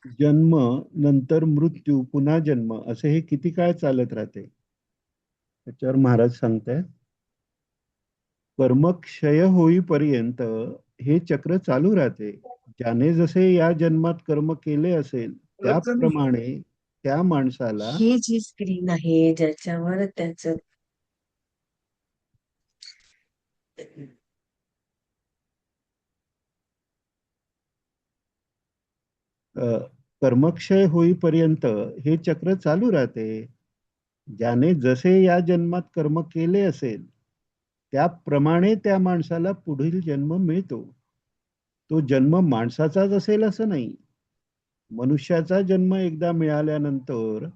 जन्म, नंतर मृत्यू, पुन्हा जन्म, असे हे किती काळ चालत राहते? त्याच्यावर महाराज सांगतायत, कर्मक्षय होईपर्यंत हे चक्र चालू राहते. ज्याने जसे या जन्मात कर्म केले असेल त्याप्रमाणे त्या माणसाला ही जी स्क्रीन आहे ज्याच्यावर त्याच अ, कर्मक्षय होईपर्यंत हे चक्र चालू राहते. ज्याने जसे या जन्मात कर्म केले असेल त्याप्रमाणे त्या माणसाला पुढील जन्म मिळतो. तो जन्म माणसाचाच असेल असं नाही. मनुष्याचा जन्म एकदा मिळाल्यानंतर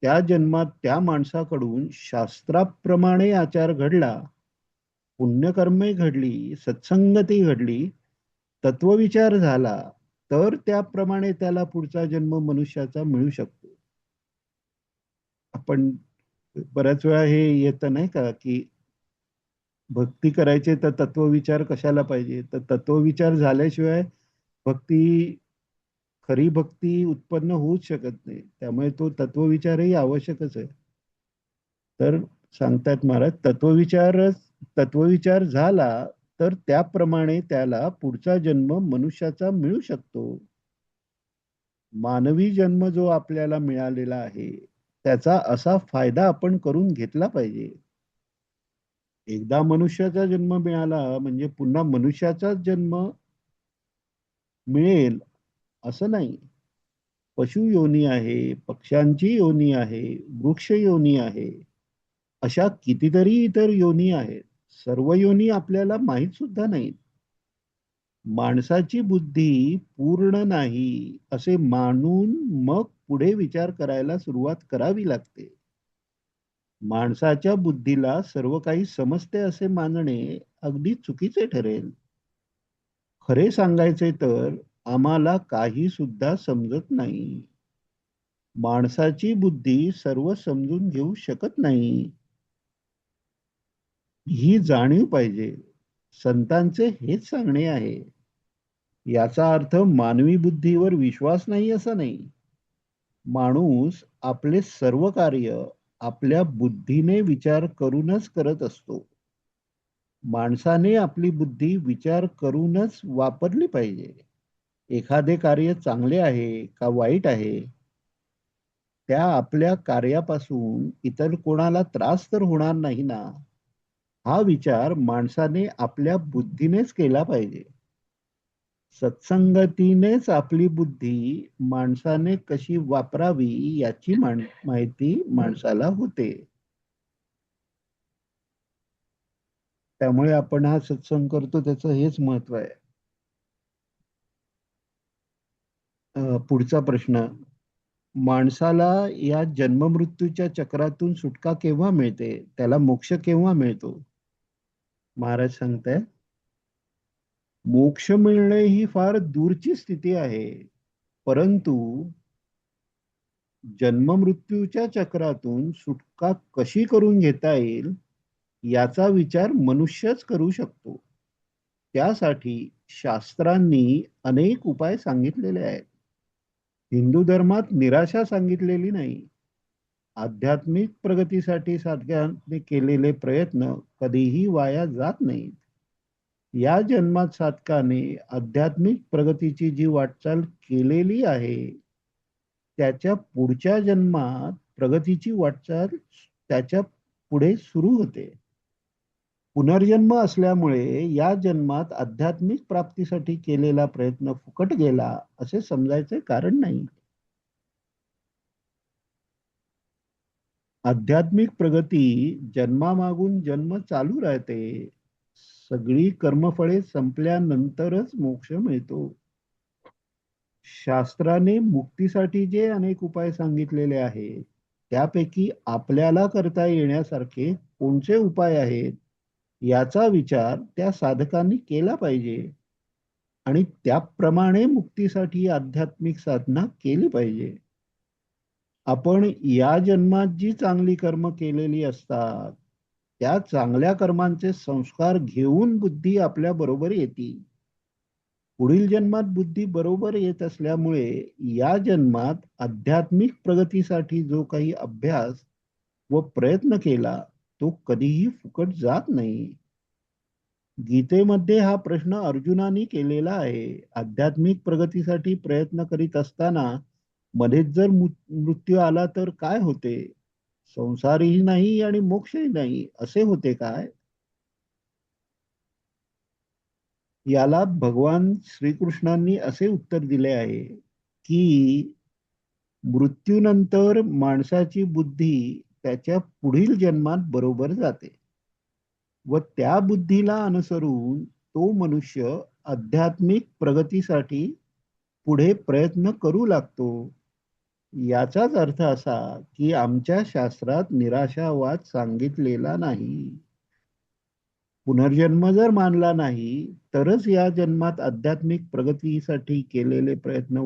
त्या जन्मात त्या माणसाकडून शास्त्राप्रमाणे आचार घडला, पुण्यकर्मे घडली, सत्संगती घडली, तत्वविचार झाला, तर त्याप्रमाणे त्याला पुढचा जन्म मनुष्याचा मिळू शकतो. आपण बऱ्याच वेळा हे येतं नाही का, की भक्ती करायचे तर तत्वविचार कशाला पाहिजे? तर तत्वविचार झाल्याशिवाय भक्ती, खरी भक्ती उत्पन्न होऊच शकत नाही. त्यामुळे तो तत्वविचारही आवश्यकच आहे. तर सांगतायत महाराज, तत्वविचार झाला तर त्याप्रमाणे त्याला पुढचा जन्म मनुष्याचा मिळू शकतो. मानवी जन्म जो आपल्याला मिळालेला आहे त्याचा असा फायदा आपण करून घेतला पाहिजे. एकदा मनुष्याचा जन्म मिळाला म्हणजे पुन्हा मनुष्याचाच जन्म मिळेल असं नाही. पशु योनी आहे, पक्ष्यांची योनी आहे, वृक्ष योनी आहे, अशा कितीतरी इतर योनी आहेत. सर्व योनी आपल्याला माहीत सुद्धा नाहीत. माणसाची बुद्धी पूर्ण नाही असे मानून मग पुढे विचार करायला सुरुवात करावी लागते. माणसाच्या बुद्धीला सर्व काही समजते असे मानणे अगदी चुकीचे ठरेल. खरे सांगायचे तर आम्हाला काही सुद्धा समजत नाही. माणसाची बुद्धी सर्व समजून घेऊ शकत नाही, ही जाणीव पाहिजे. संतांचे हेच सांगणे आहे. याचा अर्थ मानवी बुद्धीवर विश्वास नाही असं नाही. माणूस आपले सर्व कार्य आपल्या बुद्धीने विचार करूनच करत असतो. माणसाने आपली बुद्धी विचार करूनच वापरली पाहिजे. एखादे कार्य चांगले आहे का वाईट आहे, त्या आपल्या कार्यापासून इतर कोणाला त्रास तर होणार नाही ना, हा विचार माणसाने आपल्या बुद्धीनेच केला पाहिजे. सत्संगतीनेच आपली बुद्धी माणसाने कशी वापरावी याची माहिती माणसाला होते. त्यामुळे आपण हा सत्संग करतो त्याचं हेच महत्व आहे. पुढचा प्रश्न, माणसाला या जन्ममृत्यूच्या चक्रातून सुटका केव्हा मिळते? त्याला मोक्ष केव्हा मिळतो? महाराज सांगताय, मोक्ष मिळणे ही फार दूरची स्थिती आहे. परंतु जन्ममृत्यूच्या चक्रातून सुटका कशी करून घेता येईल याचा विचार मनुष्यच करू शकतो. त्यासाठी शास्त्रांनी अनेक उपाय सांगितलेले आहेत. हिंदू धर्मात निराशा सांगितलेली नाही. आध्यात्मिक प्रगतीसाठी साधकांनी केलेले प्रयत्न कधीही वाया जात नाहीत. या जन्मात साधकाने आध्यात्मिक प्रगतीची जी वाटचाल केलेली आहे त्याच्या पुढच्या जन्मात प्रगतीची वाटचाल त्याच्या पुढे सुरू होते. पुनर्जन्म असल्यामुळे या जन्मात आध्यात्मिक प्राप्तीसाठी केलेला प्रयत्न फुकट गेला असे समजायचे कारण नाही. आध्यात्मिक प्रगती जन्मामागून जन्म चालू राहते. सगळी कर्मफळे संपल्यानंतरच मोक्ष मिळतो. शास्त्राने मुक्तीसाठी जे अनेक उपाय सांगितलेले आहेत त्यापैकी आपल्याला करता येण्यासारखे कोणते उपाय आहेत याचा विचार त्या साधकांनी केला पाहिजे आणि त्याप्रमाणे मुक्तीसाठी आध्यात्मिक साधना केली पाहिजे. आपण या जन्मात जी चांगली कर्म केलेली असतात त्या चांगल्या कर्मांचे संस्कार घेऊन बुद्धी आपल्या बरोबर येते. पुढील जन्मात बुद्धी बरोबर येत असल्यामुळे या जन्मात आध्यात्मिक प्रगतीसाठी जो काही अभ्यास व प्रयत्न केला तो कधीही फुकट जात नाही. गीतेमध्ये हा प्रश्न अर्जुनाने केलेला आहे. आध्यात्मिक प्रगतीसाठी प्रयत्न करीत असताना मध्येच जर मृत्यू आला तर काय होते? संसारही नाही आणि मोक्षही नाही असे होते काय? याला भगवान श्रीकृष्णांनी असे उत्तर दिले आहे की मृत्यूनंतर माणसाची बुद्धी त्याच्या पुढील जन्मात बरोबर जाते व त्या बुद्धीला अनुसरून तो मनुष्य आध्यात्मिक प्रगतीसाठी पुढे प्रयत्न करू लागतो. याचाच अर्थ असा की आमच्या शास्त्रात निराशावाद सांगितलेला नाही. पुनर्जन्म जर मानला नाही तरच या जन्मात आध्यात्मिक प्रगतीसाठी केलेले प्रयत्न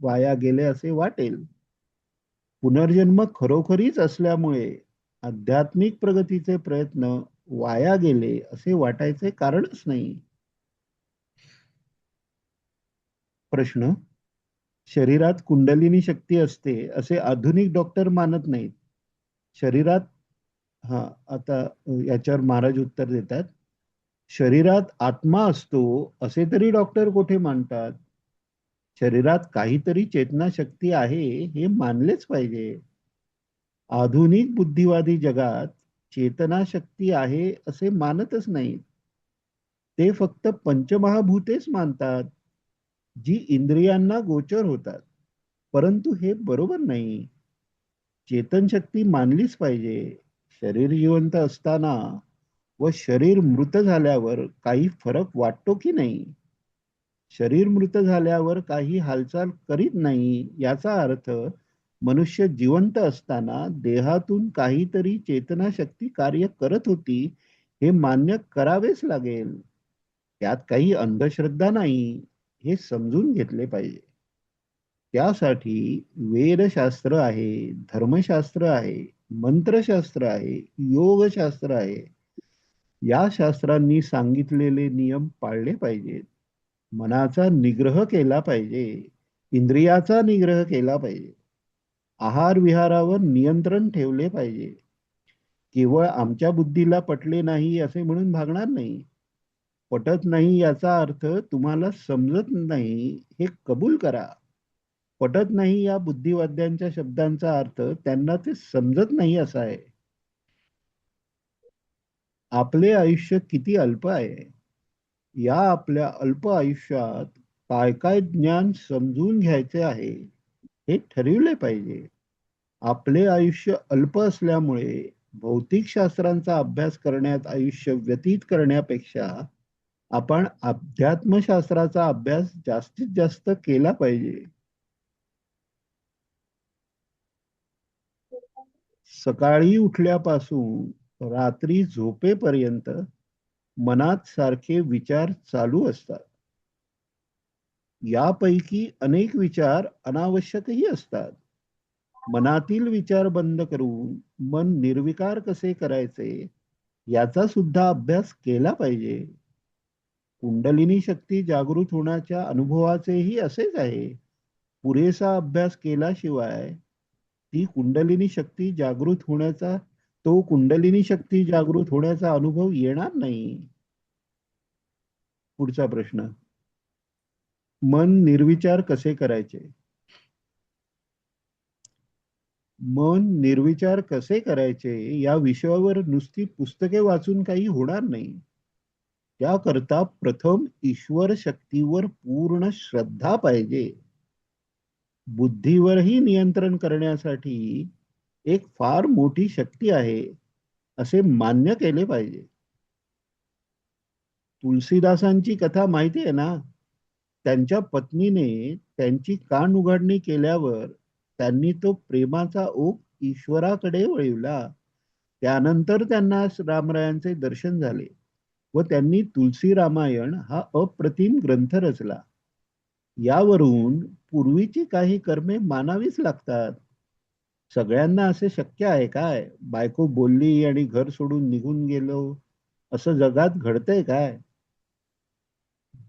वाया गेले असे वाटेल. पुनर्जन्म खरोखरीच असल्यामुळे आध्यात्मिक प्रगतीचे प्रयत्न वाया गेले असे वाटायचे कारणच नाही. प्रश्न: शरीरात कुंडलिनी शक्ती असते असे आधुनिक डॉक्टर मानत नाहीत. शरीरात हा आता याच्यावर महाराज उत्तर देतात. शरीरात आत्मा असतो असे तरी डॉक्टर कोठे मानतात? शरीरात काहीतरी चेतना शक्ती आहे हे मानलेच पाहिजे. आधुनिक बुद्धिवादी जगात चेतना शक्ती आहे असे मानतच नाहीत. ते फक्त पंचमहाभूतेच मानतात जी इंद्रियांना गोचर होतात. परंतु हे बरोबर नाही. चेतन शक्ती मानलीच पाहिजे. शरीर जिवंत असताना व शरीर मृत झाल्यावर काही फरक वाटतो की नाही? शरीर मृत झाल्यावर काही हालचाल करीत नाही याचा अर्थ मनुष्य जिवंत असताना देहातून काहीतरी चेतना शक्ती कार्य करत होती हे मान्य करावेच लागेल. त्यात काही अंधश्रद्धा नाही हे समजून घेतले पाहिजे. त्यासाठी वेदशास्त्र आहे, धर्मशास्त्र आहे, मंत्रशास्त्र आहे, योगशास्त्र आहे. या शास्त्रांनी सांगितलेले नियम पाळले पाहिजेत. मनाचा निग्रह केला पाहिजे, इंद्रियाचा निग्रह केला पाहिजे, आहार विहारावर नियंत्रण ठेवले पाहिजे. केवळ आमच्या बुद्धीला पटले नाही असे म्हणून भागणार नाही. पटत नाही याचा अर्थ तुम्हाला समजत नाही हे कबूल करा. पटत नाही या बुद्धिवाद्यांच्या शब्दांचा अर्थ त्यांना ते समजत नाही असा आहे. आपले आयुष्य किती अल्प आहे. या आपल्या अल्प आयुष्यात काय काय ज्ञान समजून घ्यायचे आहे हे ठरविले पाहिजे. आपले आयुष्य अल्प असल्यामुळे भौतिक शास्त्रांचा अभ्यास करण्यात आयुष्य व्यतीत करण्यापेक्षा आपण अध्यात्मशास्त्राचा अभ्यास जास्तीत जास्त केला पाहिजे. सकाळी उठल्यापासून रात्री झोपेपर्यंत मनात सारखे विचार चालू असतात. यापैकी अनेक विचार अनावश्यकही असतात. मनातील विचार बंद करून मन निर्विकार कसे करायचे याचा सुद्धा अभ्यास केला पाहिजे. कुंडलिनी शक्ती जागृत होण्याच्या अनुभवाचेही असेच आहे. पुरेसा अभ्यास केल्याशिवाय ती कुंडलिनी शक्ती जागृत होण्याचा तो कुंडलिनी शक्ती जागृत होण्याचा अनुभव येणार नाही. पुढचा प्रश्न: मन निर्विचार कसे करायचे? मन निर्विचार कसे करायचे या विषयावर नुसती पुस्तके वाचून काही होणार नाही. त्याकरता प्रथम ईश्वर शक्तीवर पूर्ण श्रद्धा पाहिजे. बुद्धीवरही नियंत्रण करण्यासाठी एक फार मोठी शक्ती आहे असे मान्य केले पाहिजे. तुलसीदासांची कथा माहिती आहे ना? त्यांच्या पत्नीने त्यांची कान उघडणी केल्यावर त्यांनी तो प्रेमाचा ओघ ईश्वराकडे वळविला. त्यानंतर त्यांना रामरायांचे दर्शन झाले व त्यांनी तुलसी रामायण हा अप्रतिम ग्रंथ रचला. यावरून पूर्वीची काही कर्मे मानावीच लागतात. सगळ्यांना असे शक्य आहे काय? बायको बोलली आणि घर सोडून निघून गेलो असं जगात घडतंय काय?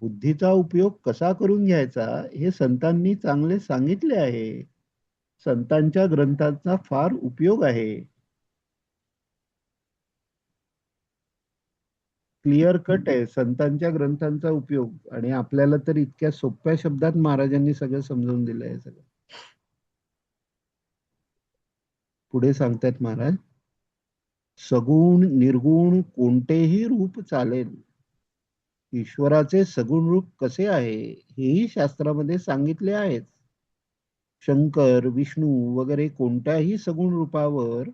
बुद्धीचा उपयोग कसा करून घ्यायचा हे संतांनी चांगले सांगितले आहे. संतांच्या ग्रंथांचा फार उपयोग आहे. क्लिअर कट आहे संतांच्या ग्रंथांचा उपयोग, आणि आपल्याला तर इतक्या सोप्या शब्दात महाराजांनी सगळं समजून दिलं आहे. सगळं पुढे सांगतायत महाराज, सगुण निर्गुण कोणतेही रूप चालेल. ईश्वराचे सगुण रूप कसे आहे हेही शास्त्रामध्ये सांगितले आहेत. शंकर, विष्णू वगैरे कोणत्याही सगुण रूपावर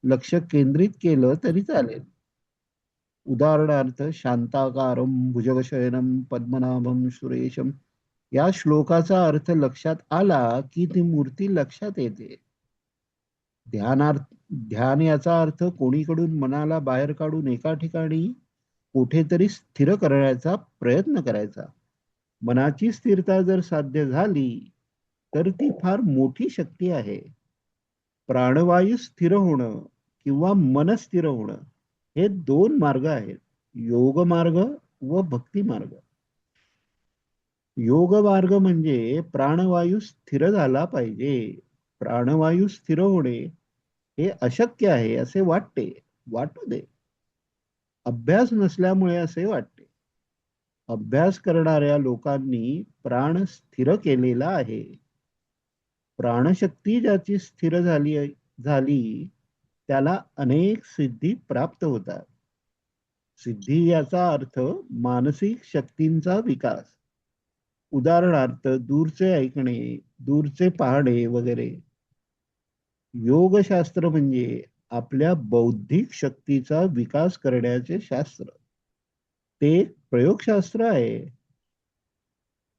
लक्ष केंद्रित केलं तरी चालेल. उदाहरणार्थ शांताकारं भुजगशयनं पद्मनाभं सुरेशम, या श्लोकाचा अर्थ लक्षात आला की ती मूर्ती लक्षात येते. ध्यानार्थ ध्यान याचा अर्थ कोणीकडून मनाला बाहेर काढून एका ठिकाणी कुठेतरी स्थिर करण्याचा प्रयत्न करायचा. मनाची स्थिरता जर साध्य झाली तर ती फार मोठी शक्ती आहे. प्राणवायू स्थिर होणं किंवा मन स्थिर होणं हे दोन मार्ग आहेत, योग मार्ग व भक्ती मार्ग. योग मार्ग म्हणजे प्राणवायू स्थिर झाला पाहिजे. प्राणवायू स्थिर होणे हे अशक्य आहे असे वाटू दे. अभ्यास नसल्यामुळे असे वाटते. अभ्यास करणाऱ्या लोकांनी प्राण स्थिर केलेला आहे. प्राणशक्ती ज्याची स्थिर झाली त्याला अनेक सिद्धी प्राप्त होतात. सिद्धी याचा अर्थ मानसिक शक्तींचा विकास. उदाहरणार्थ दूरचे ऐकणे, दूरचे पाहणे वगैरे. योगशास्त्र म्हणजे आपल्या बौद्धिक शक्तीचा विकास करण्याचे शास्त्र. ते एक प्रयोगशास्त्र आहे.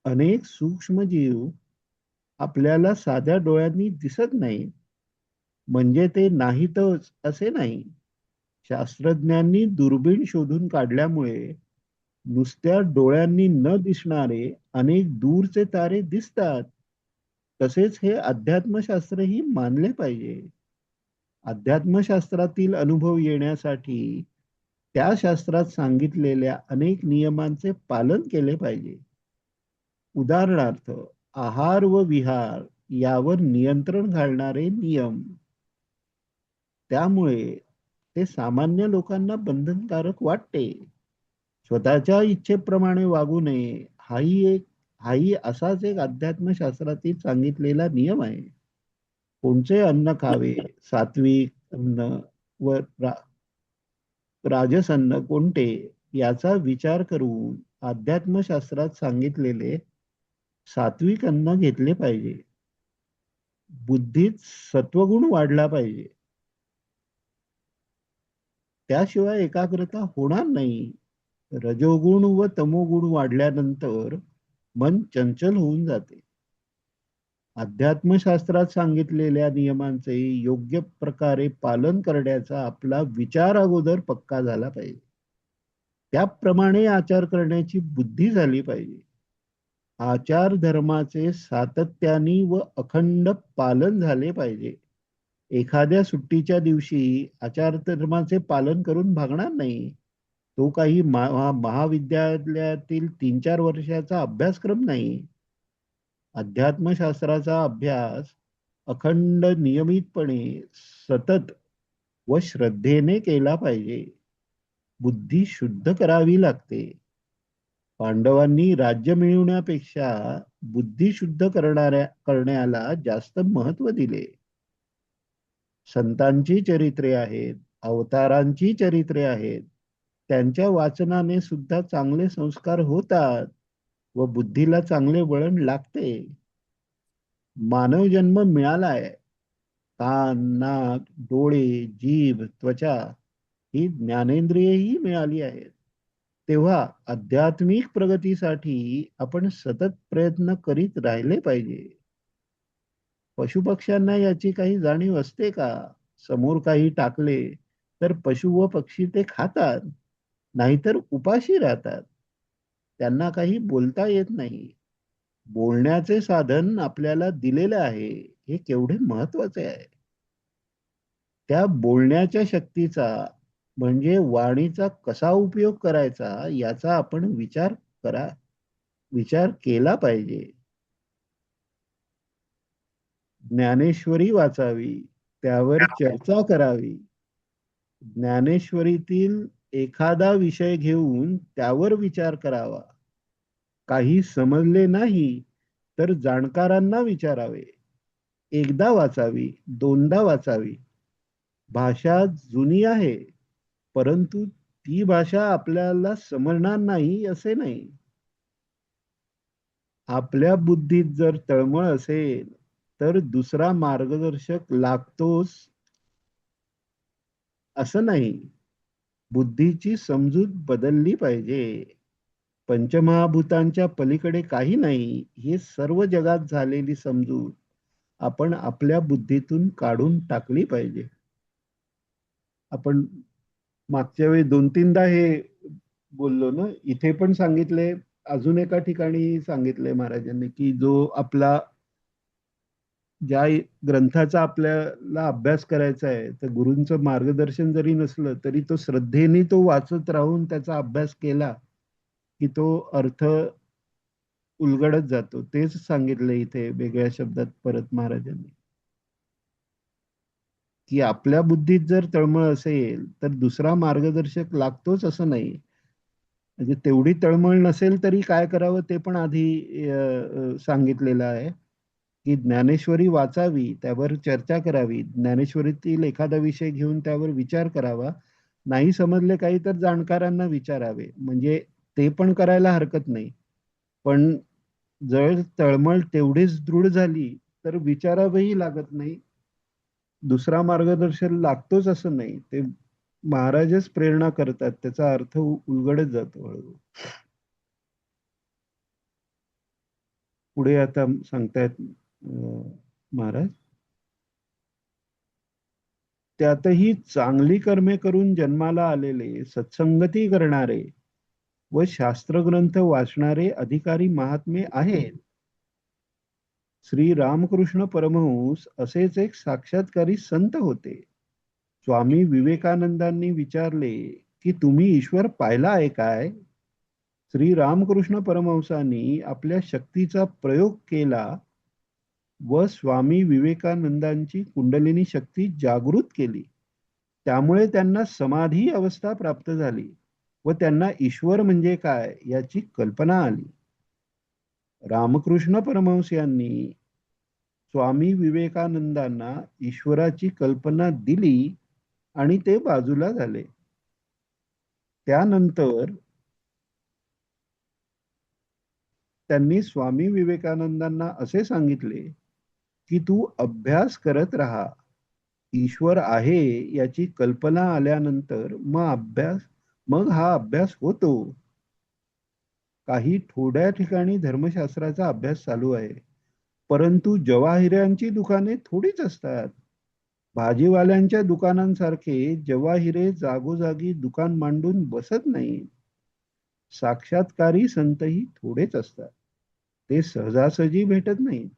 अनेक सूक्ष्म जीव आपल्याला साध्या डोळ्यांनी दिसत नाही म्हणजे ते नाहीतच असे नाही. शास्त्रज्ञांनी दुर्बीण शोधून काढल्यामुळे नुसत्या डोळ्यांनी न दिसणारे अनेक दूरचे तारे दिसतात. तसेच हे अध्यात्मशास्त्रही मानले पाहिजे. अध्यात्मशास्त्रातील अनुभव येण्यासाठी त्या शास्त्रात सांगितलेल्या अनेक नियमांचे पालन केले पाहिजे. उदाहरणार्थ आहार व विहार यावर नियंत्रण घालणारे नियम. त्यामुळे ते सामान्य लोकांना बंधनकारक वाटते. स्वतःच्या इच्छेप्रमाणे वागू नये हाही असाच एक अध्यात्मशास्त्रातील सांगितलेला नियम आहे. कोणचे अन्न खावे, सात्विक अन्न व राजस अन्न कोणते याचा विचार करून अध्यात्मशास्त्रात सांगितलेले सात्विक अन्न घेतले पाहिजे. बुद्धीत सत्वगुण वाढला पाहिजे, त्याशिवाय एकाग्रता होणार नाही. रजोगुण व तमोगुण वाढल्यानंतर मन चंचल होऊन जाते. अध्यात्मशास्त्रात सांगितलेल्या नियमांचे योग्य प्रकारे पालन करण्याचा आपला विचार अगोदर पक्का झाला पाहिजे. त्याप्रमाणे आचार करण्याची बुद्धी झाली पाहिजे. आचार धर्माचे सातत्याने व अखंड पालन झाले पाहिजे. एखाद्या सुट्टीच्या दिवशी आचार धर्माचे पालन करून भागणार नाही. तो काही महाविद्यालयातील 3-4 वर्षाचा अभ्यासक्रम नाही. अध्यात्मशास्त्राचा अभ्यास अखंड नियमितपणे सतत व श्रद्धेने केला पाहिजे. बुद्धी शुद्ध करावी लागते. पांडवांनी राज्य मिळवण्यापेक्षा बुद्धी शुद्ध करण्याला जास्त महत्व दिले. संतांची चरित्रे आहेत, अवतारांची चरित्रे आहेत, त्यांच्या वाचनाने सुद्धा चांगले संस्कार होतात व बुद्धीला चांगले वळण लागते. मानव जन्म मिळालाय. कान, नाक, डोळे, जीभ, त्वचा ही ज्ञानेंद्रियही मिळाली आहेत. तेव्हा आध्यात्मिक प्रगतीसाठी आपण सतत प्रयत्न करीत राहिले पाहिजे. पशुपक्ष्यांना याची काही जाणीव असते का? समोर काही टाकले तर पशु व पक्षी ते खातात, नाहीतर उपाशी राहतात. त्यांना काही बोलता येत नाही. बोलण्याचे साधन आपल्याला दिलेले आहे, हे केवढे महत्वाचे आहे. त्या बोलण्याच्या शक्तीचा म्हणजे वाणीचा कसा उपयोग करायचा याचा आपण विचार करा. विचार केला पाहिजे. ज्ञानेश्वरी वाचावी, त्यावर चर्चा करावी. ज्ञानेश्वरीतील एखादा विषय घेऊन त्यावर विचार करावा. काही समजले नाही तर जाणकारांना विचारावे. एकदा वाचावी, दोनदा वाचावी. भाषा जुनी आहे, परंतु ती भाषा आपल्याला समजणार नाही असे नाही. आपल्या बुद्धीत जर तळमळ असेल तर दुसरा मार्गदर्शक लागतोच असं नाही. बुद्धीची समजूत बदलली पाहिजे. पंचमहाभूतांच्या पलीकडे काही नाही, हे सर्व जगात झालेली समजूत आपण आपल्या बुद्धीतून काढून टाकली पाहिजे. आपण मागच्या वेळी दोन तीनदा हे बोललो ना, इथे पण सांगितले, अजून एका ठिकाणी सांगितले महाराजांनी, की जो आपला ज्या ग्रंथाचा आपल्याला अभ्यास करायचा आहे, तर गुरूंचं मार्गदर्शन जरी नसलं तरी तो श्रद्धेने तो वाचत राहून त्याचा अभ्यास केला की तो अर्थ उलगडत जातो. तेच सांगितले इथे वेगळ्या शब्दात परत महाराजांनी, की आपल्या बुद्धीत जर तळमळ असेल तर दुसरा मार्गदर्शक लागतोच असं नाही. म्हणजे तेवढी तळमळ नसेल तरी काय करावं ते पण आधी सांगितलेलं आहे, की ज्ञानेश्वरी वाचावी, त्यावर चर्चा करावी. ज्ञानेश्वरीतील एखादा विषय घेऊन त्यावर विचार करावा. नाही समजले काही तर जाणकारांना विचारावे. म्हणजे ते पण करायला हरकत नाही. पण जर तळमळ तेवढीच दृढ झाली तर विचारावंही लागत नाही. दुसरा मार्गदर्शन लागतोच असं नाही. ते महाराजच प्रेरणा करतात, त्याचा अर्थ उलगडत जातो हळूहळू. पुढे आता सांगतायत महाराज, त्यातही चांगली कर्मे करून जन्माला आलेले, सत्संगती करणारे व शास्त्रग्रंथ वाचणारे अधिकारी महात्मे आहेत. श्री रामकृष्ण परमहंस असेच एक साक्षात्कारी संत होते. स्वामी विवेकानंदांनी विचारले की तुम्ही ईश्वर पाहिला आहे काय? श्री रामकृष्ण परमहंसांनी आपल्या शक्तीचा प्रयोग केला व स्वामी विवेकानंदांची कुंडलिनी शक्ती जागृत केली. त्यामुळे त्यांना समाधी अवस्था प्राप्त झाली व त्यांना ईश्वर म्हणजे काय याची कल्पना आली. रामकृष्ण परमहंस यांनी स्वामी विवेकानंदांना ईश्वराची कल्पना दिली आणि ते बाजूला झाले. त्यानंतर त्यांनी स्वामी विवेकानंदांना असे सांगितले की तू अभ्यास करत राहा. ईश्वर आहे याची कल्पना आल्यानंतर मग हा अभ्यास होतो. काही थोड्या ठिकाणी धर्मशास्त्राचा अभ्यास चालू आहे, परंतु जवाहिऱ्यांची दुकाने थोडीच असतात. भाजीवाल्यांच्या दुकानांसारखे जवाहिरे जागोजागी दुकान मांडून बसत नाही. साक्षात्कारी संतही थोडेच असतात, ते सहजासहजी भेटत नाही.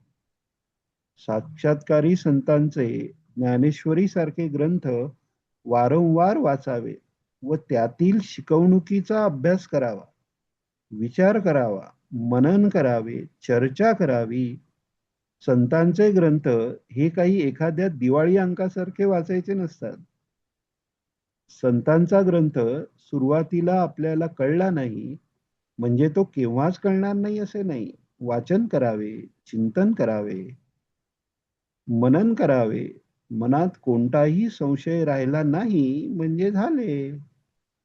साक्षात्कारी संतांचे ज्ञानेश्वरी सारखे ग्रंथ वारंवार वाचावे व त्यातील शिकवणुकीचा अभ्यास करावा, विचार करावा, मनन करावे, चर्चा करावी. संतांचे ग्रंथ हे काही एखाद्या दिवाळी अंकासारखे वाचायचे नसतात. संतांचा ग्रंथ सुरुवातीला आपल्याला कळला नाही म्हणजे तो केव्हाच कळणार नाही असे नाही. वाचन करावे, चिंतन करावे, मनन करावे. मनात कोणताही संशय राहिला नाही म्हणजे झाले.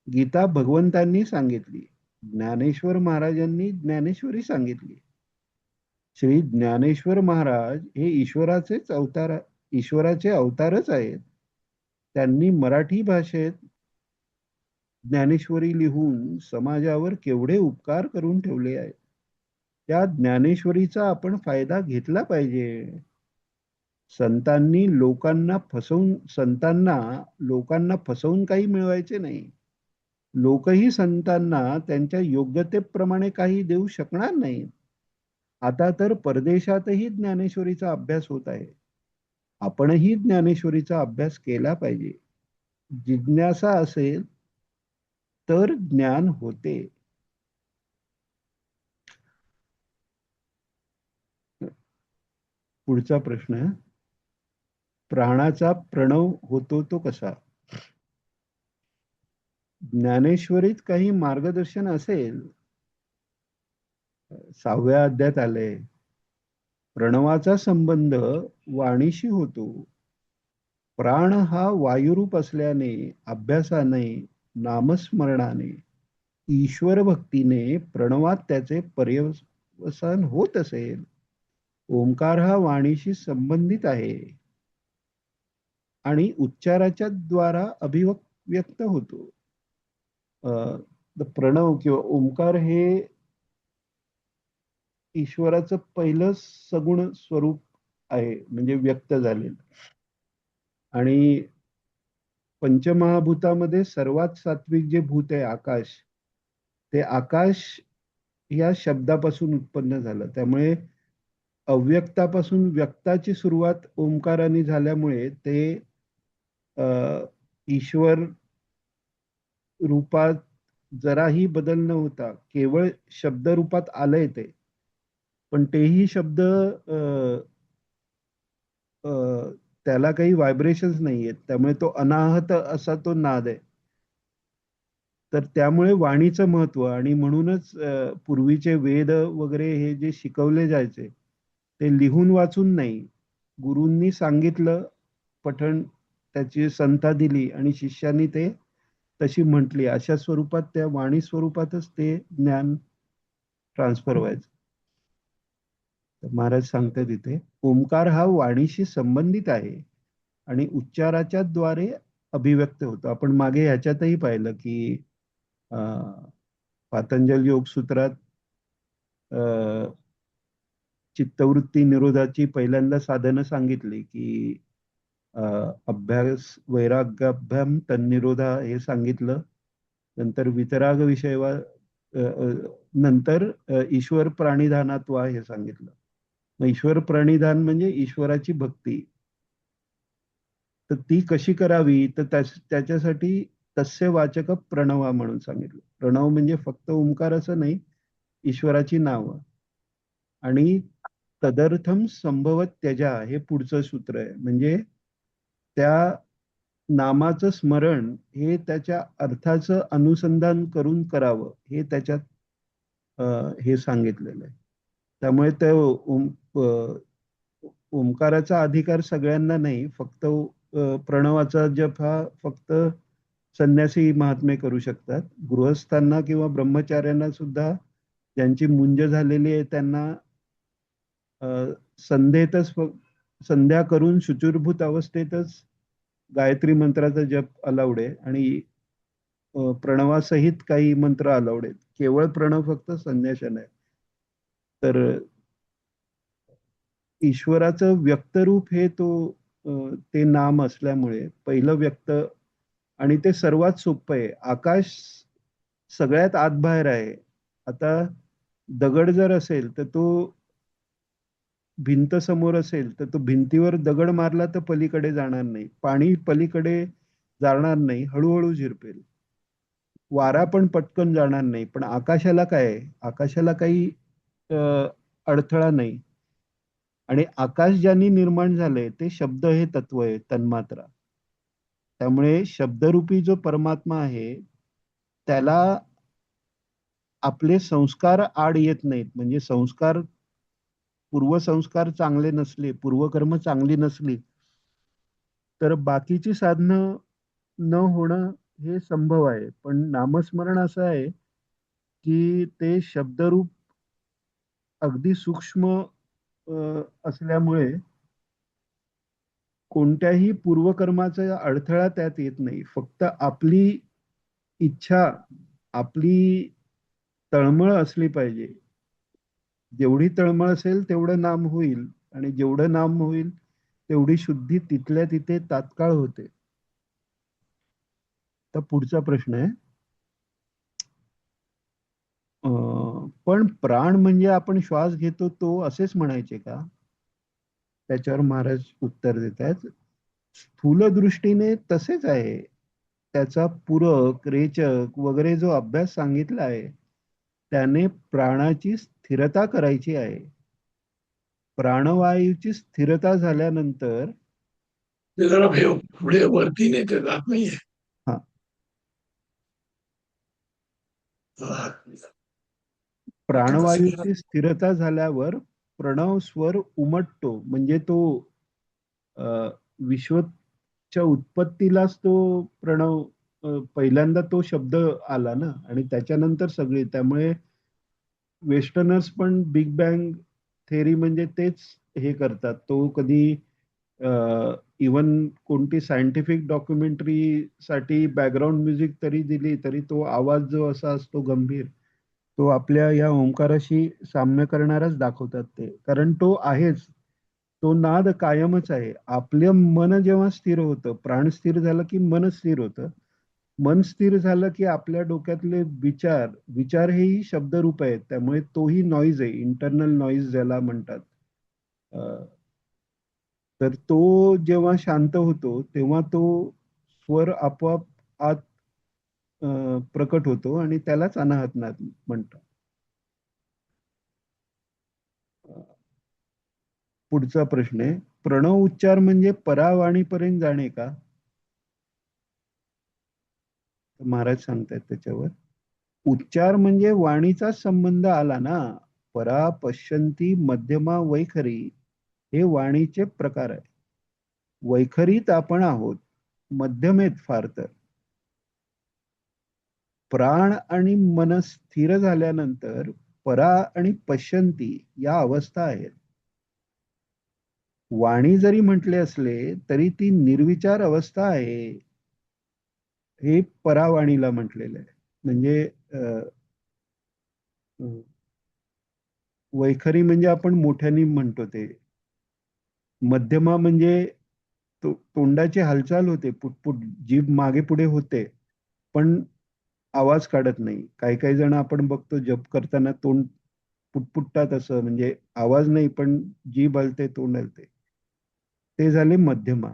गीता भगवंतांनी सांगितली, ज्ञानेश्वर महाराजांनी ज्ञानेश्वरी सांगितली. श्री ज्ञानेश्वर महाराज हे ईश्वराचे अवतारच आहेत. त्यांनी मराठी भाषेत ज्ञानेश्वरी लिहून समाजावर केवढे उपकार करून ठेवले आहेत. त्या ज्ञानेश्वरीचा आपण फायदा घेतला पाहिजे. संतांना लोकांना फसवून काही मिळवायचे नाही. लोकही संतांना त्यांच्या योग्यतेप्रमाणे काही देऊ शकणार नाहीत. आता तर परदेशातही ज्ञानेश्वरीचा अभ्यास होत आहे. आपणही ज्ञानेश्वरीचा अभ्यास केला पाहिजे. जिज्ञासा असेल तर ज्ञान होते. पुढचा प्रश्न, प्राणाचा प्रणव होतो तो कसा? ज्ञानेश्वरीत काही मार्गदर्शन असेल. 6व्या अध्यायात आले, प्रणवाचा संबंध वाणीशी होतो. प्राण हा वायुरूप असल्याने अभ्यासाने, नामस्मरणाने, ईश्वर भक्तीने प्रणवात त्याचे पर्यवसान होत असेल. ओंकार हा वाणीशी संबंधित आहे आणि उच्चाराच्या द्वारा अभिव्यक्त होतो. प्रणव किंवा ओंकार हे ईश्वराचं पहिलं सगुण स्वरूप आहे, म्हणजे व्यक्त झालेलं. आणि पंचमहाभूतामध्ये सर्वात सात्विक जे भूत आहे आकाश, ते आकाश या शब्दापासून उत्पन्न झालं. त्यामुळे अव्यक्तापासून व्यक्ताची सुरुवात ओंकाराने झाल्यामुळे ते ईश्वर रूपात जराही बदल न होता केवळ शब्द रूपात आलंय ते. पण तेही शब्द त्याला काही व्हायब्रेशन्स नाही आहेत, त्यामुळे तो अनाहत असा तो नाद आहे. तर त्यामुळे वाणीचं महत्व, आणि म्हणूनच पूर्वीचे वेद वगैरे हे जे शिकवले जायचे ते लिहून वाचून नाही, गुरूंनी सांगितलं, पठण त्याची संथा दिली आणि शिष्यांनी ते तशी म्हटली, अशा स्वरूपात त्या वाणी स्वरूपातच ते ज्ञान ट्रान्सफर व्हायचं. तर महाराज सांगतात तिथे, ओंकार हा वाणीशी संबंधित आहे आणि उच्चाराच्या द्वारे अभिव्यक्त होतो. आपण मागे ह्याच्यातही पाहिलं की पातंजल योग सूत्रात चित्तवृत्ती निरोधाची पहिल्यांदा साधनं सांगितली की अभ्यास वैराग्याभ्याम तन्निरोधा हे सांगितलं. नंतर वितराग विषय नंतर ईश्वर प्राणिधानात्वा हे सांगितलं. मग ईश्वर प्रणिधान म्हणजे ईश्वराची भक्ती. तर ती कशी करावी, तर त्याच्यासाठी तस्य वाचक प्रणवा म्हणून सांगितलं. प्रणव म्हणजे फक्त ओंकार असं नाही, ईश्वराची नावं. आणि तदर्थम संभवत त्यजा हे पुढचं सूत्र आहे. म्हणजे त्या नामाचं स्मरण हे त्याच्या अर्थाचं अनुसंधान करून करावं, हे त्याच्यात हे सांगितलेलं आहे. त्यामुळे त्या ओंकाराचा अधिकार सगळ्यांना नाही, फक्त प्रणवाचा जप हा फक्त संन्यासी महात्मे करू शकतात. गृहस्थांना किंवा ब्रह्मचार्यांना सुद्धा, ज्यांची मुंज झालेली आहे, त्यांना संध्येतच संध्या करून शुचिर्भूत अवस्थेतच गायत्री मंत्राचा जप अलाउड आहे आणि प्रणवासहित काही मंत्र अलाउड आहेत. केवळ प्रणव फक्त संन्याशान आहे. तर ईश्वराचं व्यक्तरूप हे ते नाम असल्यामुळे पहिलं व्यक्त, आणि ते सर्वात सोपं आहे. आकाश सगळ्यात आत बाहेर आहे. आता दगड जर असेल तर तो भिंत समोर असेल तर तो भिंतीवर दगड मारला तर पलीकडे जाणार नाही. पाणी पलीकडे जाणार नाही, हळूहळू झिरपेल. वारा पण पटकन जाणार नाही. पण आकाशाला काय आहे? आकाशाला काही अडथळा नाही. आणि आकाश ज्यांनी निर्माण झालंय ते शब्द हे तत्व आहे, तन्मात्रा. त्यामुळे शब्दरूपी जो परमात्मा आहे त्याला आपले संस्कार आड येत नाहीत. म्हणजे पूर्वसंस्कार चांगले नसले, पूर्वकर्म चांगली नसली, तर बाकीची साधनं न होणं हे संभव आहे. पण नामस्मरण असं आहे की ते शब्दरूप अगदी सूक्ष्म असल्यामुळे कोणत्याही पूर्वकर्माचा अडथळा त्यात येत नाही. फक्त आपली इच्छा, आपली तळमळ असली पाहिजे. जेवढी तळमळ असेल तेवढं नाम होईल, आणि जेवढं नाम होईल तेवढी शुद्धी तिथल्या तिथे तात्काळ होते. तर पुढचा प्रश्न आहे, पण प्राण म्हणजे आपण श्वास घेतो तो असेच म्हणायचे का? त्याच्यावर महाराज उत्तर देत आहेत, स्थूल दृष्टीने तसेच आहे. त्याचा पूरक, रेचक वगैरे जो अभ्यास सांगितला आहे त्याने प्राणाची स्थिरता करायची आहे. प्राणवायूची स्थिरता झाल्यानंतर ते जरा पुढे वरती नाही ते जात नाहीये. हा हा. प्राणवायूची स्थिरता झाल्यावर प्रणव स्वर उमटतो, म्हणजे तो विश्वच्या उत्पत्तीलाच तो प्रणव पहिल्यांदा तो शब्द आला ना, आणि त्याच्यानंतर सगळे. त्यामुळे वेस्टर्नर्स पण बिग बँग थेअरी म्हणजे तेच हे करतात. तो कधी इवन कोणती सायंटिफिक डॉक्युमेंटरी साठी बॅकग्राऊंड म्युझिक तरी दिली तरी तो आवाज जो असा असतो गंभीर, तो आपल्या या ओंकाराशी साम्य करणाराच दाखवतात ते. कारण तो आहेच, तो नाद कायमच आहे. आपलं मन जेव्हा स्थिर होतं, प्राण स्थिर झालं की मन स्थिर होतं. मन स्थिर झालं की आपल्या डोक्यातले विचार, विचार हेही शब्दरूप आहेत. त्यामुळे तोही नॉईज आहे, इंटरनल नॉईज ज्याला म्हणतात. तर तो जेव्हा शांत होतो तेव्हा तो स्वर आपोआप आत प्रकट होतो, आणि त्यालाच अनाहत नाद म्हणतात. पुढचा प्रश्न आहे, प्रणव उच्चार म्हणजे परावाणीपर्यंत जाणे का? महाराज सांगतायत त्याच्यावर, उच्चार म्हणजे वाणीचा संबंध आला ना. परा, पश्यंती, मध्यमा, वैखरी हे वाणीचे प्रकार आहे. वैखरीत आपण आहोत, मध्यमेत फार तर. प्राण आणि मन स्थिर झाल्यानंतर परा आणि पश्यंती या अवस्था आहेत. वाणी जरी म्हटले असले तरी ती निर्विचार अवस्था आहे, हे परावाणीला म्हटलेलं आहे. म्हणजे अ, वैखरी म्हणजे आपण मोठ्याने म्हणतो ते. मध्यमा म्हणजे तोंडाची हालचाल होते, पुटपुट जीभ मागे पुढे होते, पण आवाज काढत नाही. काही काही जण आपण बघतो जप करताना तोंड पुटपुटतात, असं म्हणजे आवाज नाही पण जीभ हलते, तोंड हलते. ते झाले मध्यमा.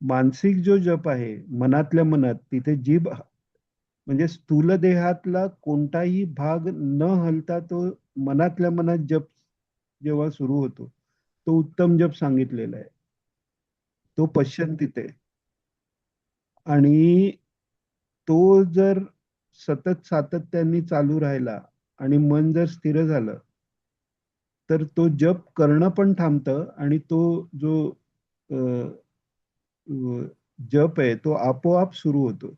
मानसिक जो जप आहे, मनातल्या मनात, तिथे जीभ म्हणजे स्थूल देहातला कोणताही भाग न हलता तो मनातल्या मनात जप जेव्हा सुरू होतो, तो उत्तम जप सांगितलेला आहे. तो पश्यन्तीत आहे. आणि तो जर सतत सातत्याने चालू राहिला आणि मन जर स्थिर झालं, तर तो जप करणं पण थांबतं, आणि तो जो अ, अ, जप आहे तो आपोआप सुरू होतो.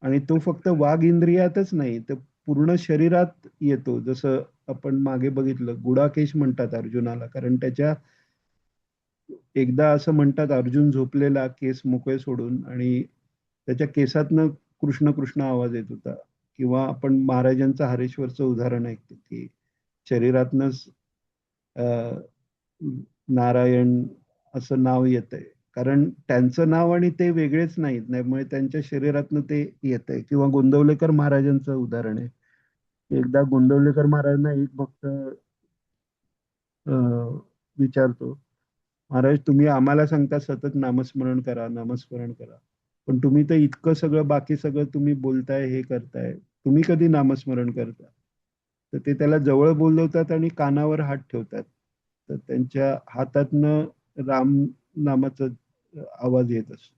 आणि तो फक्त वाघ इंद्रियातच नाही, तर पूर्ण शरीरात येतो. जसं आपण मागे बघितलं, गुडाकेश म्हणतात अर्जुनाला, कारण त्याच्या एकदा असं म्हणतात, अर्जुन झोपलेला केस मोकळे सोडून, आणि त्याच्या केसातनं कृष्ण कृष्ण आवाज येत होता. किंवा आपण महाराजांचं हरेश्वरचं उदाहरण ऐकतो की शरीरातनच नारायण असं नाव येतंय, कारण त्यांचं नाव आणि ते वेगळेच नाहीत, त्यामुळे त्यांच्या शरीरातनं ते येतंय. किंवा गोंदवलेकर महाराजांचं उदाहरण आहे. एकदा गोंदवलेकर महाराजांना एक भक्त विचारतो, महाराज तुम्ही आम्हाला सांगता सतत नामस्मरण करा, नामस्मरण करा, पण तुम्ही तर इतकं सगळं बाकी सगळं तुम्ही बोलताय, हे करताय, तुम्ही कधी नामस्मरण करता? तर ते त्याला जवळ बोलवतात आणि कानावर हात ठेवतात. तर त्यांच्या हातातनं राम नामाचा आवाज येत असतो.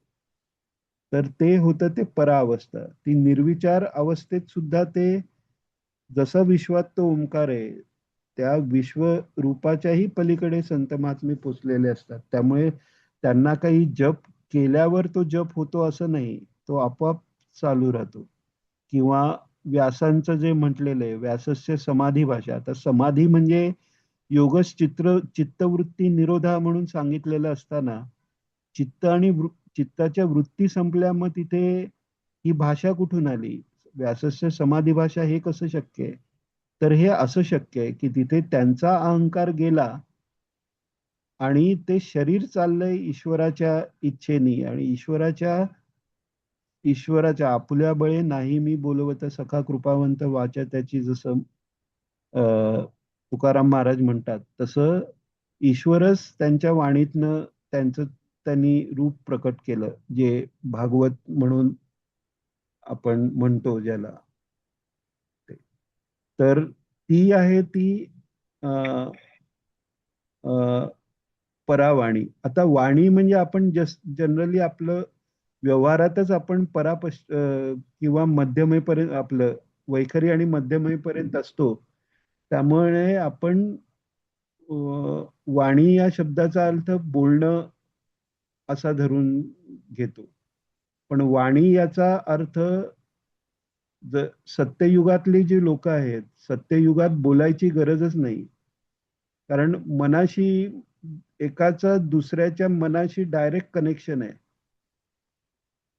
तर ते होतं ते परावस्था. ती निर्विचार अवस्थेत सुद्धा ते, जसा विश्वात तो ओंकार आहे, त्या विश्वरूपाच्याही पलीकडे संत महात्मे पोचलेले असतात. त्यामुळे त्यांना काही जप केल्यावर तो जप होतो असं नाही, तो आपोआप चालू राहतो. किंवा व्यासांचं जे म्हटलेलं आहे, व्यासस्य समाधी भाषा. आता समाधी म्हणजे योगच चित्तवृत्ती निरोधा म्हणून सांगितलेलं असताना, चित्त आणि चित्ताच्या वृत्ती संपल्या, मग तिथे ही भाषा कुठून आली? व्यासस्य समाधी भाषा हे कसं शक्य आहे? तर हे असं शक्य आहे की तिथे त्यांचा अहंकार गेला, आणि ते शरीर चाललंय ईश्वराच्या इच्छेनी, आणि ईश्वराच्या आपुल्या बळे नाही मी बोलवत सखा कृपावंत वाचा त्याची, जसं तुकाराम महाराज म्हणतात, तसं ईश्वरच त्यांच्या वाणीतनं त्यांचं त्यांनी रूप प्रकट केलं, जे भागवत म्हणून आपण म्हणतो ज्याला ते. तर ती आहे ती परावाणी. आता वाणी म्हणजे आपण जनरली आपलं व्यवहारातच आपण किंवा मध्यमेपर्यंत आपलं वैखरी आणि मध्यमेपर्यंत असतो. त्यामुळे आपण वाणी या शब्दाचा अर्थ बोलणं असा धरून घेतो. पण वाणी याचा अर्थ सत्ययुगातली जी लोक आहेत, सत्ययुगात बोलायची गरजच नाही. कारण मनाशी एकाचं दुसऱ्याच्या मनाशी डायरेक्ट कनेक्शन आहे.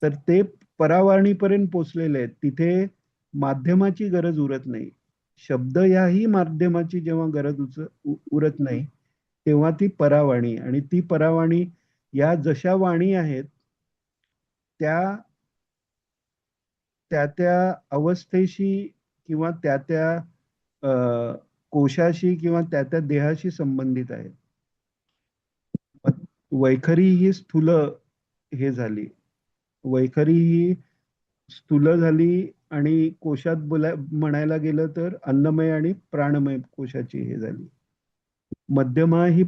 तर ते परावाणीपर्यंत पोचलेले आहेत. तिथे माध्यमाची गरज उरत नाही. शब्द याही माध्यमाची जेव्हा गरज उरत नाही, तेव्हा ती परावाणी. आणि ती परावाणी या जशा वाणी आहेत त्या त्या त्या अवस्थेशी किंवा त्या त्या कोशाशी किंवा त्या त्या देहाशी संबंधित आहे. वैखरी ही स्थूल हे झाली. वैखरी ही स्थूल झाली आणि कोशात म्हणायला गेलं तर अन्नमय आणि प्राणमय कोशाची हे झाली. मध्यमा ही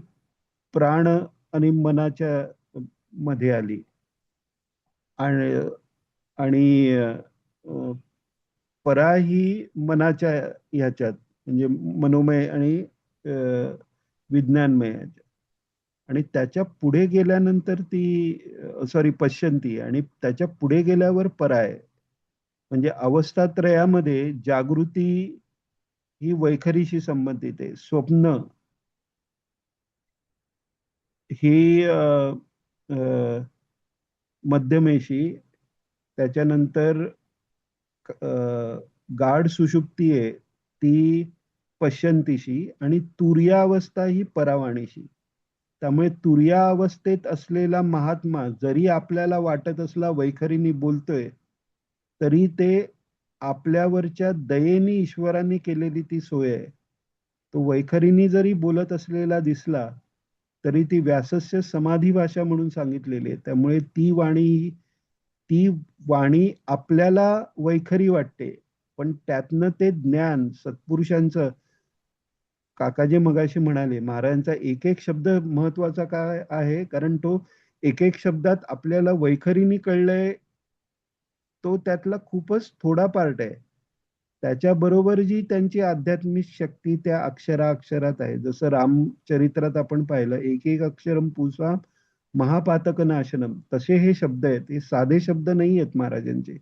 प्राण आणि मनाच्या मध्ये आली. आणि आणि परा ही मनाच्या ह्याच्यात म्हणजे मनोमय आणि विज्ञानमय ह्याच्यात. आणि त्याच्या पुढे गेल्यानंतर ती पश्यंती, आणि त्याच्या पुढे गेल्यावर परा आहे. म्हणजे अवस्थात्रयामध्ये जागृती ही वैखरीशी संबंधित आहे. स्वप्न ही मध्यमेशी, त्याच्यानंतर गाढ सुषुप्ती आहे ती पश्यंतीशी, आणि तुर्यावस्था ही परावाणीशी. त्यामुळे तुर्या अवस्थेत असलेला महात्मा जरी आपल्याला वाटत असला वैखरीनी बोलतोय, तरी ते आपल्यावरच्या दयेने ईश्वराने केलेली ती सोय आहे. तो वैखरीनी जरी बोलत असलेला दिसला तरी ती व्यासस्य समाधी भाषा म्हणून सांगितलेली आहे. त्यामुळे ती वाणी आपल्याला वैखरी वाटते, पण त्यातनं ते ज्ञान सत्पुरुषांचं, काकाजी मगाशी म्हणाले महाराजांचा एक एक शब्द महत्वाचा काय आहे, कारण तो एक एक शब्दात आपल्याला वैखरीनी कळलंय तो त्यातला खूपच थोडा पार्ट आहे. त्याच्याबरोबर जी त्यांची आध्यात्मिक शक्ती त्या अक्षरात आहे. जसं रामचरित्रात आपण पाहिलं, एक एक अक्षरम पुसा महापातक नाशनम, तसे हे शब्द आहेत. हे साधे शब्द नाही आहेत महाराजांचे.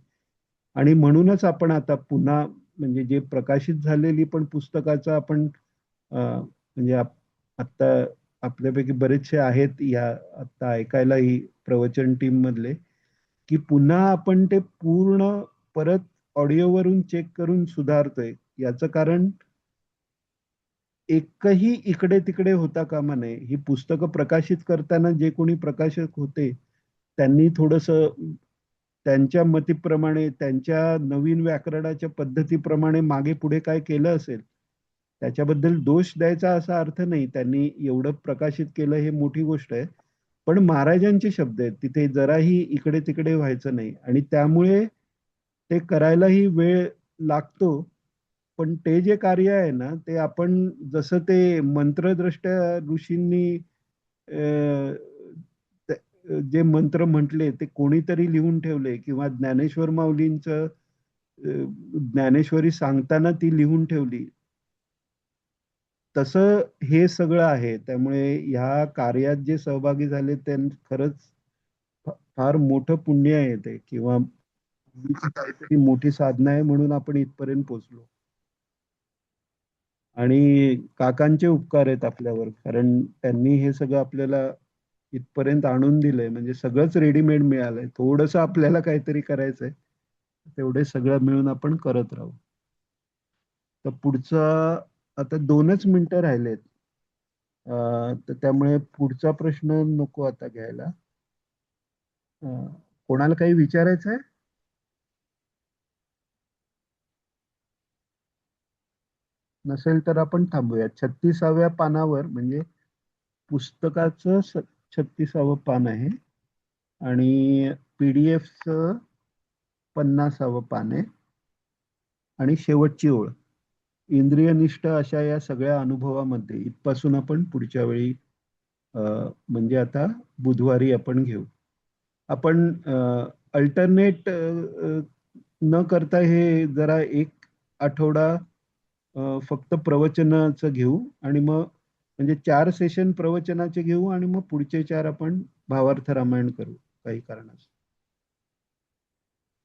आणि म्हणूनच आपण आता पुन्हा म्हणजे जे प्रकाशित झालेली पण पुस्तकाचं आपण म्हणजे आता आपल्यापैकी बरेचसे आहेत या आता ऐकायला ही प्रवचन टीम मधले, की पुन्हा आपण ते पूर्ण परत ऑडिओवरून चेक करून सुधारतोय. याचं कारण एकही इकडे तिकडे होता कामा नये. ही पुस्तकं प्रकाशित करताना जे कोणी प्रकाशक होते त्यांनी थोडस त्यांच्या मतीप्रमाणे, त्यांच्या नवीन व्याकरणाच्या पद्धतीप्रमाणे मागे पुढे काय केलं असेल, त्याच्याबद्दल दोष द्यायचा असा अर्थ नाही. त्यांनी एवढं प्रकाशित केलं हे मोठी गोष्ट आहे. पण महाराजांचे शब्द आहेत, तिथे जराही इकडे तिकडे व्हायचं नाही. आणि त्यामुळे ते करायलाही वेळ लागतो. पण ते जे कार्य आहे ना, ते आपण जसं ते मंत्रद्रष्ट्या ऋषींनी जे मंत्र म्हटले ते कोणीतरी लिहून ठेवले, किंवा ज्ञानेश्वर माऊलींचं ज्ञानेश्वरी सांगताना ती लिहून ठेवली, तसं हे सगळं आहे. त्यामुळे ह्या कार्यात जे सहभागी झाले त्यांनी खरंच फार मोठं पुण्य आहे ते, किंवा काहीतरी मोठी साधना आहे म्हणून आपण इथपर्यंत पोहोचलो. आणि काकांचे उपकार आहेत आपल्यावर, कारण त्यांनी हे सगळं आपल्याला इथपर्यंत आणून दिलंय. म्हणजे सगळंच रेडीमेड मिळालंय, थोडंसं आपल्याला काहीतरी करायचंय, तेवढे सगळं मिळून आपण करत राहू. तर पुढचं आता 2च मिनिटं राहिलेत. तर त्यामुळे पुढचा प्रश्न नको आता घ्यायला. कोणाला काही विचारायचं आहे? नसेल तर आपण थांबूया. 36व्या पानावर, म्हणजे पुस्तकाचं 36वं पान आहे आणि पीडीएफचं 50वं पान आहे. आणि शेवटची ओळ, इंद्रियनिष्ठ अशा या सगळ्या अनुभवामध्ये, इथपासून आपण पुढच्या वेळी म्हणजे आता बुधवारी आपण घेऊ. आपण अल्टरनेट न करता हे जरा एक आठवडा फक्त प्रवचनाचं घेऊ आणि मग म्हणजे 4 सेशन प्रवचनाचे घेऊ आणि मग पुढचे 4 आपण भावार्थ रामायण करू काही कारणास.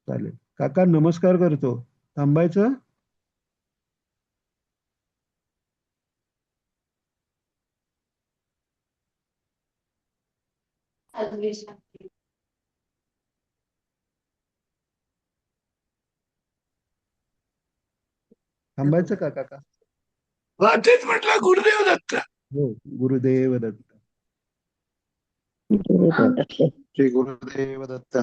चालेल. काका नमस्कार करतो. थांबायचं? थांबायचं का काका? हा तेच म्हटलं गुरुदेव दत्त. हो. गुरुदेव दत्त. गुरुदेव दत्त. श्री गुरुदेव दत्त.